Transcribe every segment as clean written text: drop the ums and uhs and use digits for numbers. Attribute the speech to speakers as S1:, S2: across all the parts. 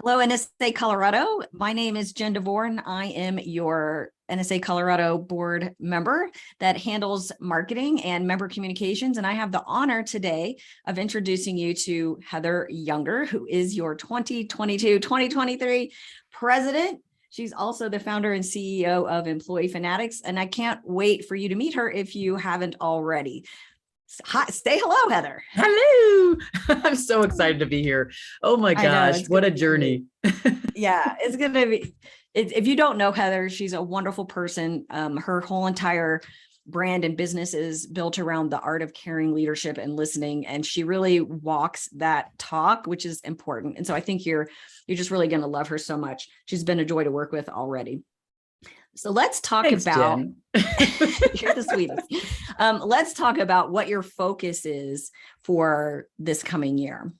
S1: Hello, NSA Colorado. My name is Jen DeVore, and I am your NSA Colorado board member that handles marketing and member communications. And I have the honor today of introducing you to Heather Younger, who is your 2022-2023 president. She's also the founder and CEO of Employee Fanatics, and I can't wait for you to meet her if you haven't already. Hi, say hello, Heather.
S2: Hello. I'm so excited to be here. Oh my gosh, what a journey.
S1: Yeah, it's going to be, if you don't know Heather, she's a wonderful person. Her whole entire brand and business is built around the art of caring, leadership, and listening. And she really walks that talk, which is important. And so I think you're just really going to love her so much. She's been a joy to work with already. So let's talk about, you're the sweetest. Let's talk about what your focus is for this coming year.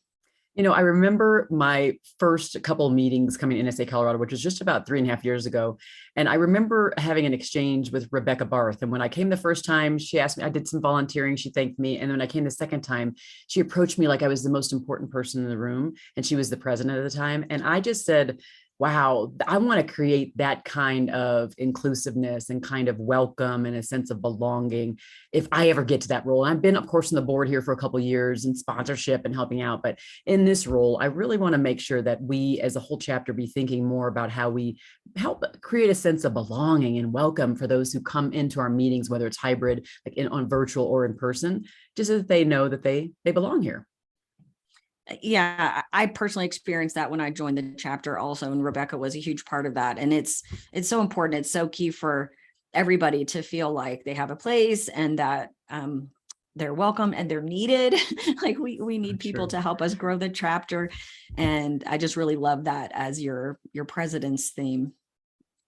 S2: You know, I remember my first couple of meetings coming to NSA Colorado, which was just about 3.5 years ago. And I remember having an exchange with Rebecca Barth. And when I came the first time, she asked me, I did some volunteering. She thanked me. And when I came the second time, she approached me like I was the most important person in the room. And she was the president at the time. And I just said, wow, I want to create that kind of inclusiveness and kind of welcome and a sense of belonging if I ever get to that role. And I've been, of course, on the board here for a couple of years and sponsorship and helping out. But in this role, I really want to make sure that we as a whole chapter be thinking more about how we help create a sense of belonging and welcome for those who come into our meetings, whether it's hybrid, like on virtual or in person, just so that they know that they belong here.
S1: Yeah, I personally experienced that when I joined the chapter also, and Rebecca was a huge part of that. And it's so important. It's so key for everybody to feel like they have a place and that they're welcome and they're needed. Like we need people to help us grow the chapter. And I just really love that as your president's theme.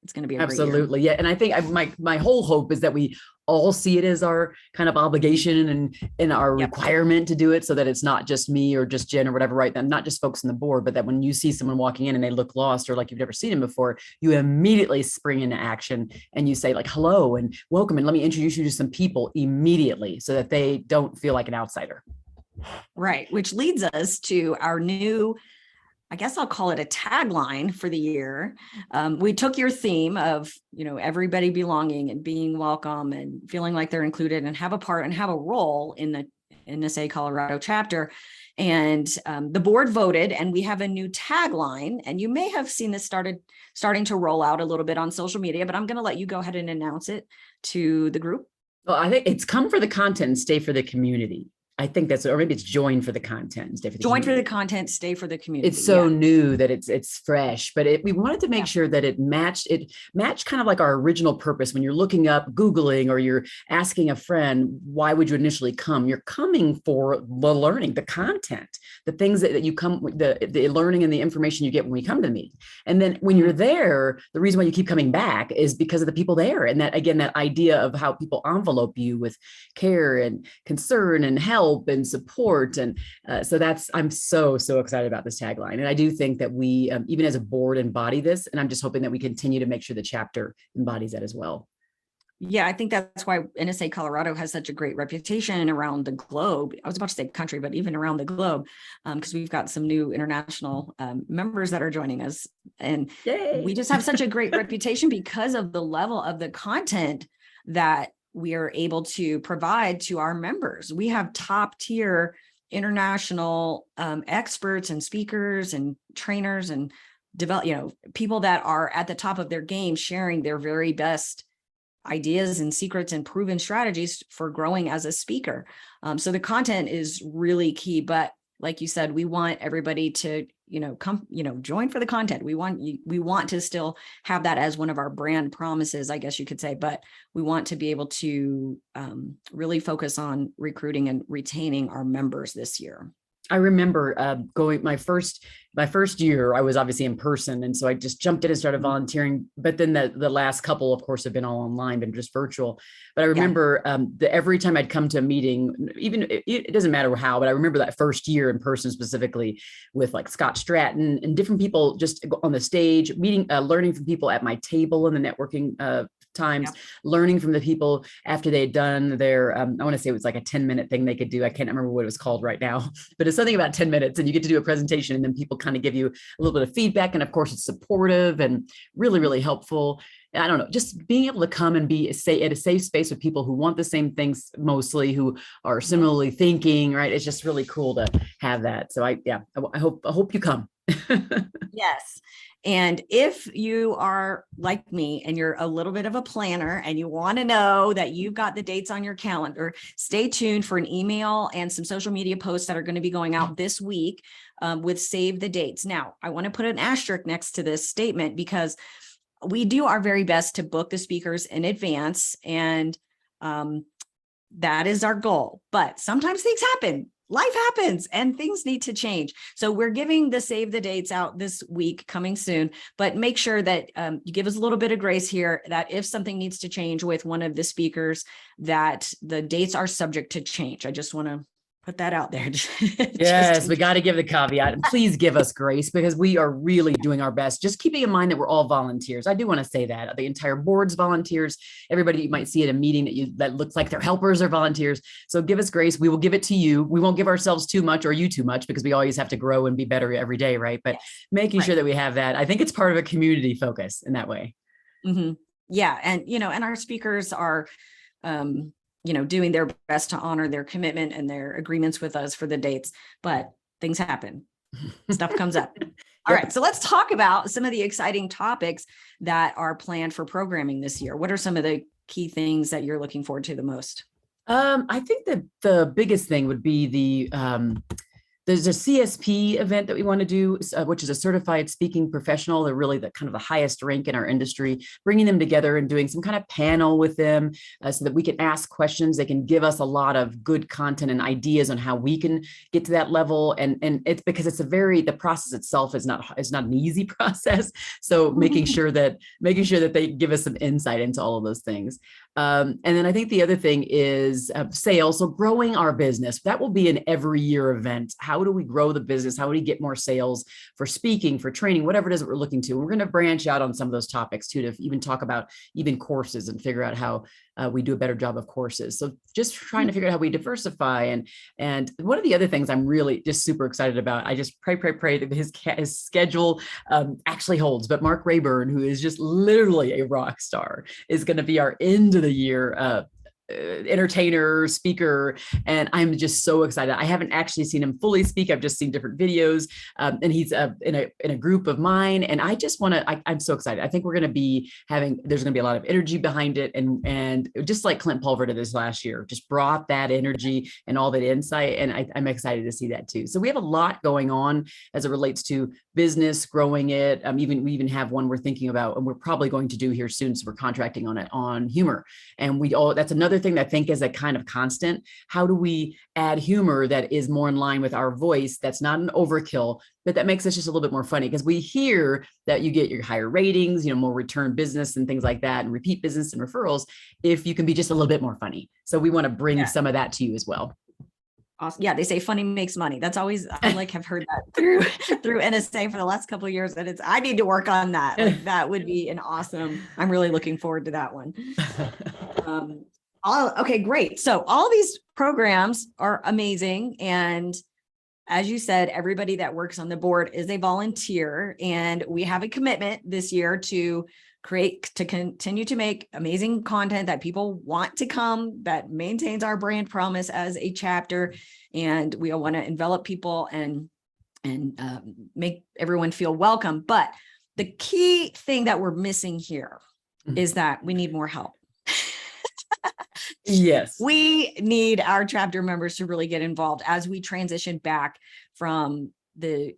S1: It's going to be a
S2: absolutely great year. Yeah. And I think my whole hope is that we all see it as our kind of obligation and our requirement to do it, so that it's not just me or just Jen or whatever, right? And not just folks on the board, but that when you see someone walking in and they look lost or like you've never seen them before, you immediately spring into action and you say like, hello and welcome. And let me introduce you to some people immediately so that they don't feel like an outsider.
S1: Right. Which leads us to our new, I guess I'll call it a tagline for the year. We took your theme of, everybody belonging and being welcome and feeling like they're included and have a part and have a role in the NSA Colorado chapter. And the board voted, and we have a new tagline. And you may have seen this starting to roll out a little bit on social media, but I'm going to let you go ahead and announce it to the group.
S2: Well, I think it's come for the content and stay for the community. I think that's, or maybe it's join for the content and stay for the
S1: join
S2: community.
S1: For the content, stay for the community.
S2: It's so new that it's fresh, but we wanted to make sure that it matched kind of like our original purpose. When you're looking up, Googling, or you're asking a friend, why would you initially come? You're coming for the learning, the content, the things that you come, the learning and the information you get when we come to the meeting. And then when you're there, the reason why you keep coming back is because of the people there. And that, again, that idea of how people envelope you with care and concern and help and support. And so I'm so excited about this tagline. And I do think that we, even as a board, embody this. And I'm just hoping that we continue to make sure the chapter embodies that as well.
S1: Yeah, I think that's why NSA Colorado has such a great reputation around the globe. I was about to say country, but even around the globe, because we've got some new international members that are joining us. And yay, we just have such a great reputation because of the level of the content that we are able to provide to our members. We have top tier international experts and speakers and trainers and people that are at the top of their game, sharing their very best ideas and secrets and proven strategies for growing as a speaker. So the content is really key, but like you said, we want everybody to, come, join for the content. We want to still have that as one of our brand promises, I guess you could say, but we want to be able to really focus on recruiting and retaining our members this year.
S2: I remember going my first year, I was obviously in person. And so I just jumped in and started volunteering. But then the last couple, of course, have been all online, been just virtual. But I remember every time I'd come to a meeting, even it doesn't matter how, but I remember that first year in person specifically with like Scott Stratton and different people just on the stage, meeting, learning from people at my table in the networking times,
S1: Yep.
S2: learning from the people after they had done their, I want to say it was like a 10-minute thing they could do. I can't remember what it was called right now, but it's something about 10 minutes and you get to do a presentation and then people kind of give you a little bit of feedback. And of course it's supportive and really, really helpful. I don't know, just being able to come and be at a safe space with people who want the same things, mostly who are similarly thinking, right? It's just really cool to have that. So I hope you come.
S1: Yes. And if you are like me and you're a little bit of a planner and you want to know that you've got the dates on your calendar, stay tuned for an email and some social media posts that are going to be going out this week with save the dates. Now, I want to put an asterisk next to this statement because we do our very best to book the speakers in advance, and that is our goal. But sometimes things happen. Life happens and things need to change. So we're giving the save the dates out this week coming soon, but make sure that you give us a little bit of grace here, that if something needs to change with one of the speakers, that the dates are subject to change. I just want to put that out there.
S2: Yes, we got to give the caveat, and please give us grace because we are really doing our best. Just keeping in mind that we're all volunteers. I do want to say that the entire board's volunteers. Everybody you might see at a meeting that looks like their helpers are volunteers. So give us grace. We will give it to you. We won't give ourselves too much or you too much because we always have to grow and be better every day, right? But making sure that we have that, I think it's part of a community focus in that way.
S1: Mm-hmm. Yeah, and and our speakers are doing their best to honor their commitment and their agreements with us for the dates, but things happen, stuff comes up. All right, so let's talk about some of the exciting topics that are planned for programming this year. What are some of the key things that you're looking forward to the most?
S2: I think that the biggest thing would be there's a CSP event that we want to do, which is a certified speaking professional. They're really the kind of the highest rank in our industry, bringing them together and doing some kind of panel with them so that we can ask questions. They can give us a lot of good content and ideas on how we can get to that level. And it's because the process itself is not an easy process. So making sure that they give us some insight into all of those things. And then I think the other thing is sales. So growing our business, that will be an every year event. How do we grow the business? How do we get more sales for speaking, for training, whatever it is that we're looking to? We're going to branch out on some of those topics too, to even talk about even courses and figure out how we do a better job of courses. So just trying to figure out how we diversify. And one of the other things I'm really just super excited about, I just pray that his schedule actually holds. But Mark Rayburn, who is just literally a rock star, is going to be our end of the year entertainer, speaker, and I'm just so excited. I haven't actually seen him fully speak. I've just seen different videos, and he's in a group of mine. And I just want to. I'm so excited. I think we're going to be there's going to be a lot of energy behind it, and just like Clint Pulver did this last year, just brought that energy and all that insight. And I'm excited to see that too. So we have a lot going on as it relates to business, growing it. We even have one we're thinking about, and we're probably going to do here soon. So we're contracting on it on humor, and that's another thing that I think is a kind of constant. How do we add humor that is more in line with our voice? That's not an overkill, but that makes us just a little bit more funny, because we hear that you get your higher ratings, more return business and things like that, and repeat business and referrals if you can be just a little bit more funny. So we want to bring some of that to you as well.
S1: Awesome. Yeah, they say funny makes money. That's always, I have heard that through NSA for the last couple of years, and I need to work on that. That would be an awesome. I'm really looking forward to that one. Okay, great. So all these programs are amazing. And as you said, everybody that works on the board is a volunteer, and we have a commitment this year to continue to make amazing content that people want to come, that maintains our brand promise as a chapter. And we want to envelop people and make everyone feel welcome. But the key thing that we're missing here is that we need more help.
S2: Yes.
S1: We need our chapter members to really get involved as we transition back from the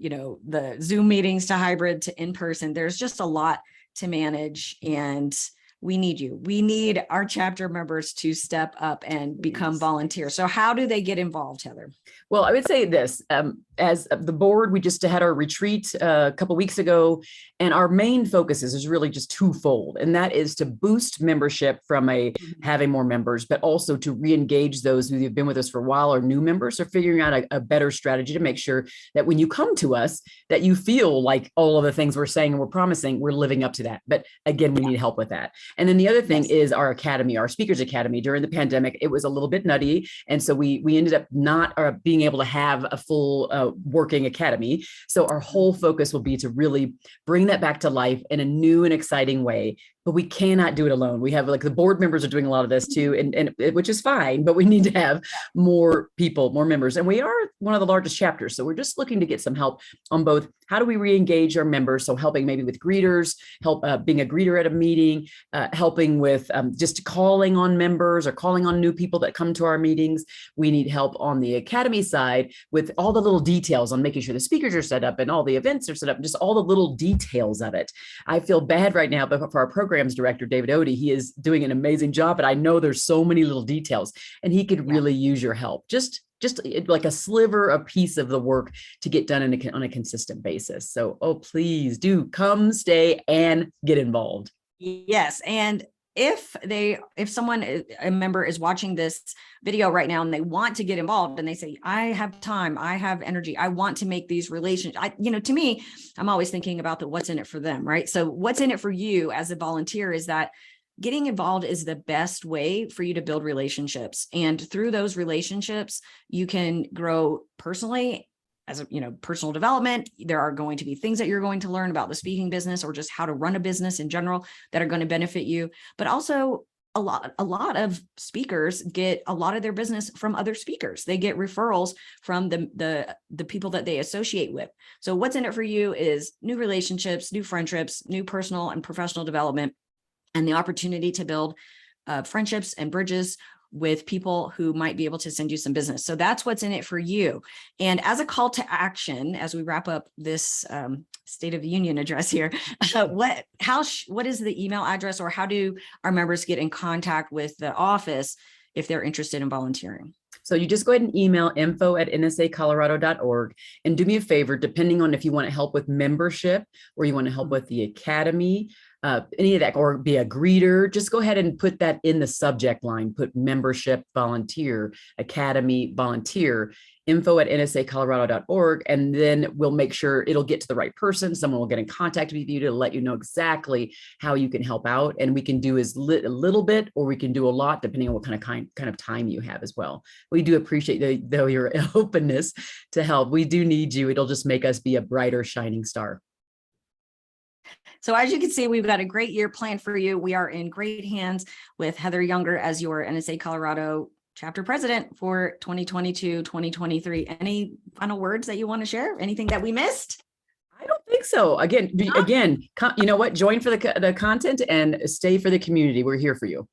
S1: Zoom meetings to hybrid to in-person. There's just a lot to manage, and we need you. We need our chapter members to step up and become volunteers. So how do they get involved, Heather?
S2: Well, I would say this. as the board, we just had our retreat a couple weeks ago, and our main focus is really just twofold, and that is to boost membership from having more members, but also to re-engage those who have been with us for a while or new members, or figuring out a better strategy to make sure that when you come to us, that you feel like all of the things we're saying and we're promising, we're living up to that. But again, we need help with that. And then the other thing is our academy, our speakers academy. During the pandemic, it was a little bit nutty, and so we ended up not being able to have a full working academy. So our whole focus will be to really bring that back to life in a new and exciting way. But we cannot do it alone. We have, like, the board members are doing a lot of this too, and which is fine, but we need to have more people, more members. And we are one of the largest chapters. So we're just looking to get some help on both. How do we re-engage our members? So helping maybe with greeters, help being a greeter at a meeting, helping with just calling on members or calling on new people that come to our meetings. We need help on the academy side with all the little details on making sure the speakers are set up and all the events are set up, just all the little details of it. I feel bad right now, but for our programs director, David Odie, he is doing an amazing job, but I know there's so many little details, and he could really use your help. Just like a sliver, a piece of the work to get done on a consistent basis. So, please do come, stay, and get involved.
S1: Yes. And if a member is watching this video right now and they want to get involved and they say, I have time, I have energy, I want to make these relations, to me, I'm always thinking about what's in it for them, right? So what's in it for you as a volunteer is that getting involved is the best way for you to build relationships. And through those relationships, you can grow personally as personal development. There are going to be things that you're going to learn about the speaking business or just how to run a business in general that are going to benefit you. But also a lot of speakers get a lot of their business from other speakers. They get referrals from the people that they associate with. So what's in it for you is new relationships, new friendships, new personal and professional development, and the opportunity to build friendships and bridges with people who might be able to send you some business. So that's what's in it for you. And as a call to action, as we wrap up this State of the Union address here, what is the email address, or how do our members get in contact with the office if they're interested in volunteering?
S2: So you just go ahead and email info@nsacolorado.org, and do me a favor, depending on if you want to help with membership or you want to help with the academy, any of that, or be a greeter, just go ahead and put that in the subject line. Put membership, volunteer, academy, volunteer, info@nsacolorado.org, and then we'll make sure it'll get to the right person. Someone will get in contact with you to let you know exactly how you can help out. And we can do a little bit, or we can do a lot, depending on what kind of time you have as well. We do appreciate though your openness to help. We do need you. It'll just make us be a brighter, shining star.
S1: So as you can see, we've got a great year planned for you. We are in great hands with Heather Younger as your NSA Colorado chapter president for 2022-2023. Any final words that you want to share? Anything that we missed?
S2: I don't think so. Again, you know what? Join for the content and stay for the community. We're here for you.